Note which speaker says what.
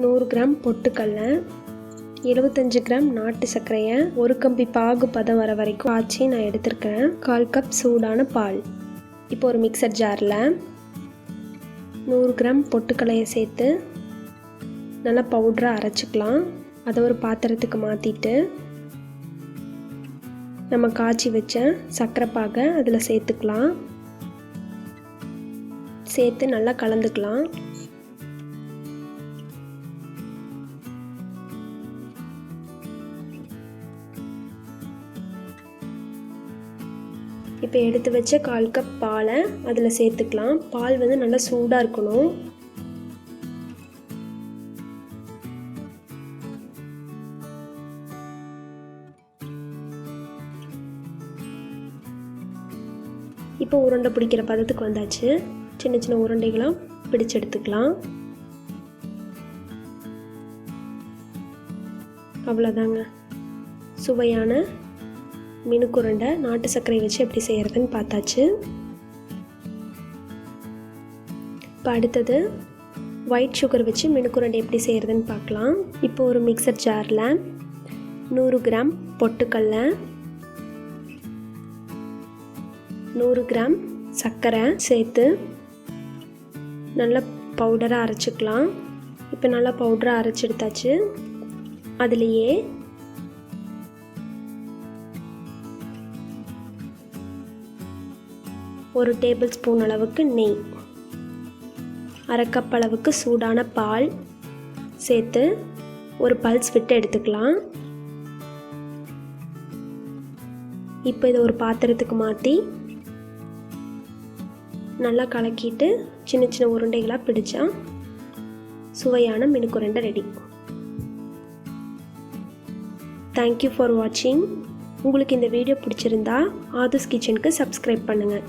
Speaker 1: 100 gram பொட்டுக்கடலை, 75 gram நாட்டு சர்க்கரையை ஒரு கம்பி பாகு பதம் வர வரைக்கும் காய்ச்சி நான் எடுத்திருக்கேன். 1/4 கப் சூடான பால். இப்போ ஒரு மிக்சர் ஜாரில் 100 கிராம் பொட்டுக்கடலையை சேர்த்து நல்லா பவுடராக அரைச்சிக்கலாம். அதை ஒரு பாத்திரத்துக்கு மாற்றிட்டு நம்ம காய்ச்சி வச்ச சர்க்கரை பாகை அதில் சேர்த்துக்கலாம். சேர்த்து நல்லா கலந்துக்கலாம். இப்போ எடுத்து வச்ச 1/4 கப் பாலை அதில் சேர்த்துக்கலாம். பால் வந்து நல்லா சூடாக இருக்கணும். இப்போ உருண்டை பிடிக்கிற பதத்துக்கு வந்தாச்சு. சின்ன சின்ன உருண்டைகளாக பிடிச்சு எடுத்துக்கலாம். அவ்வளோதாங்க, சுவையான மினுக்கு உருண்டை நாட்டு சர்க்கரை வச்சு எப்படி செய்கிறதுன்னு பார்த்தாச்சு. இப்போ அடுத்தது ஒயிட் சுகர் வச்சு மினுக்கு உருண்டை எப்படி செய்கிறதுன்னு பார்க்கலாம். இப்போ ஒரு மிக்சர் ஜாரில் 100 கிராம் பொட்டுக்கடலை, 100 கிராம் சர்க்கரை சேர்த்து நல்லா பவுடராக அரைச்சிக்கலாம். இப்போ நல்லா பவுடராக அரைச்சி எடுத்தாச்சு. அதுலேயே ஒரு டேபிள் ஸ்பூன் அளவுக்கு நெய், 1/2 கப் அளவுக்கு சூடான பால் சேர்த்து ஒரு பல்ஸ் விட்டு எடுத்துக்கலாம். இப்போ இதை ஒரு பாத்திரத்துக்கு மாற்றி நல்லா கலக்கிட்டு சின்ன சின்ன உருண்டைகளாக பிடிச்சா சுவையான மினுக்கு உருண்டை ரெடி. தேங்க்யூ ஃபார் வாட்சிங். உங்களுக்கு இந்த வீடியோ பிடிச்சிருந்தா ஆதுஸ் கிச்சனுக்கு சப்ஸ்கிரைப் பண்ணுங்கள்.